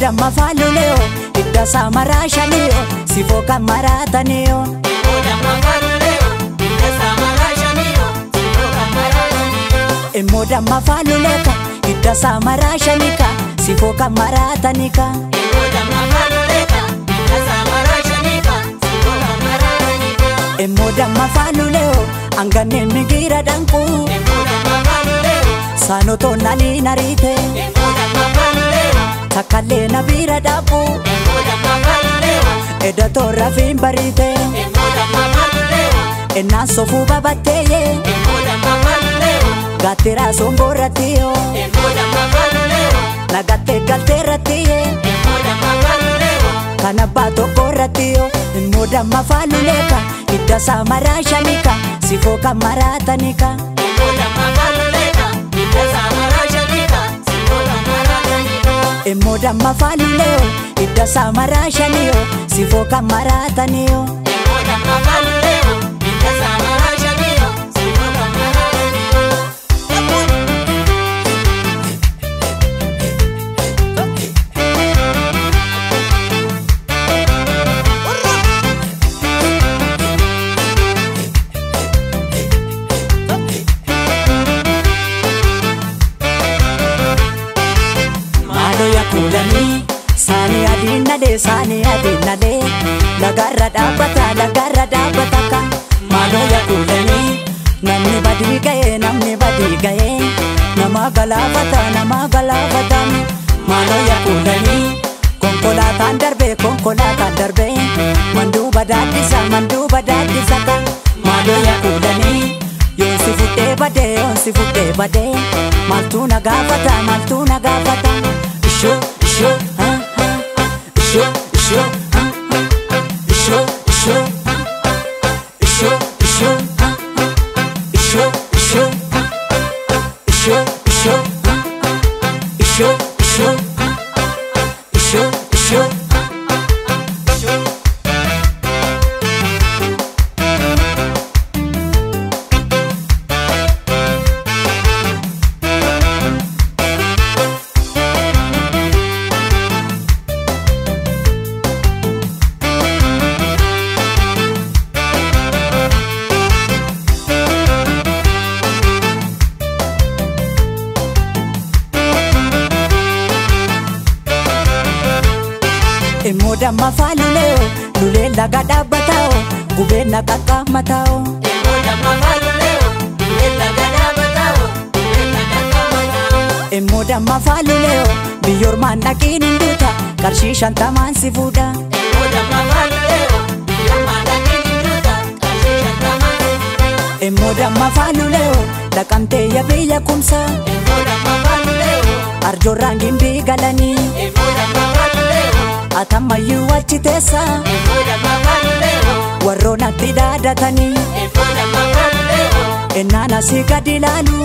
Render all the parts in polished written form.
Moda mafaluleo Ida samara shanio Sifoka maratanio Moda mafaluleo Ida samara shanio Sifoka maratanio Moda mafaluleka Ida samara shanika Sifoka maratanika Moda mafaluleka Ida samara shanika Sifoka maratanio Moda mafaluleo Angane migira danku Moda mafaluleo Sanoto nali narite Moda mafaluleo Takale na bira dabu Moda mafaluleo Eda torra fimbarite Moda mafaluleo Ena sofu babateye Moda mafaluleo Gatera songoratio Moda mafaluleo Nagate galteratio Moda mafaluleo Kanabato koratio Moda mafaluleka Ida samara shanika Sifoka maratanika Moda mafaluleka Ida samara shanika Sifoka maratanio Moda mafaluleo Ida samara shanio Sifoka maratanio Moda mafaluleo Ida samara shanio Sifoka maratanio Kulani sani adina de lagarra dabata ka malo ya kulani namni badi gaye nama galafata malo ya kulani konkolatan darbe mandu badadisa ka malo ya kulani yonsi futte bade maltuna gafata Show, Moda mafaluleo lule laga dabatao gubena kaka matao Moda mafaluleo lule laga dabatao gubena kaka matao Moda mafaluleo biyor mandakin induta karshi shantaman sifuda Moda mafaluleo biyor mandakin induta karshi shantaman sifuda Moda mafaluleo dakante ya biya kumsa Moda mafaluleo arjorangin bigalani Moda mafaluleo Atamayu achitesa Moda mafaluleo warrona tidadatani Moda mafaluleo Enana sigadilalu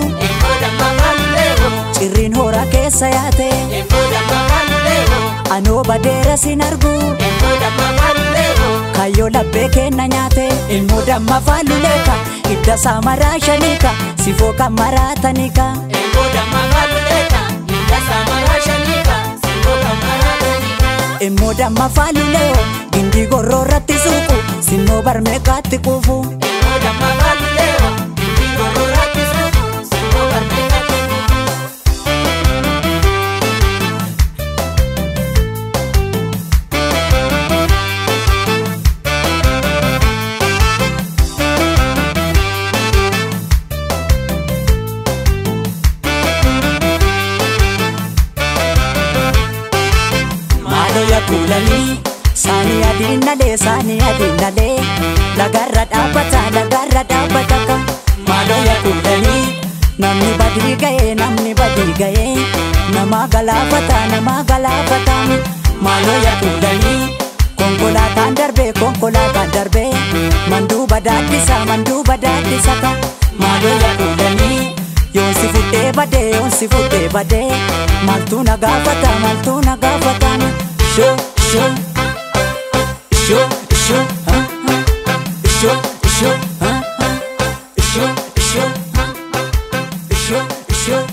Moda mafaluleo Cirrin hora keessa yaate Moda mafaluleo Anoo badeera sinargu Moda mafaluleo Kayyoo labbee kenna nyaate Moda mafaluleka Idda samara shanika Sifoka maratanika Moda mafaluleka Idda samara shanika Sifoka maratanio Moda mafaluleo Gindi gororratti suuqu Sinnoo barmeeqaatti kuufu Moda mafaluleo Gindi gororratti suuqu Sinnoo barmeeqaatti kuufu ya kulani sani adina de lagarra dabata ka malo ya kulani namni badi gaye nama galafata malo ya kulani konkolatan darbe mandu badadisa ka malo ya kulani yonsi futte bade maltuna gafata Show, show.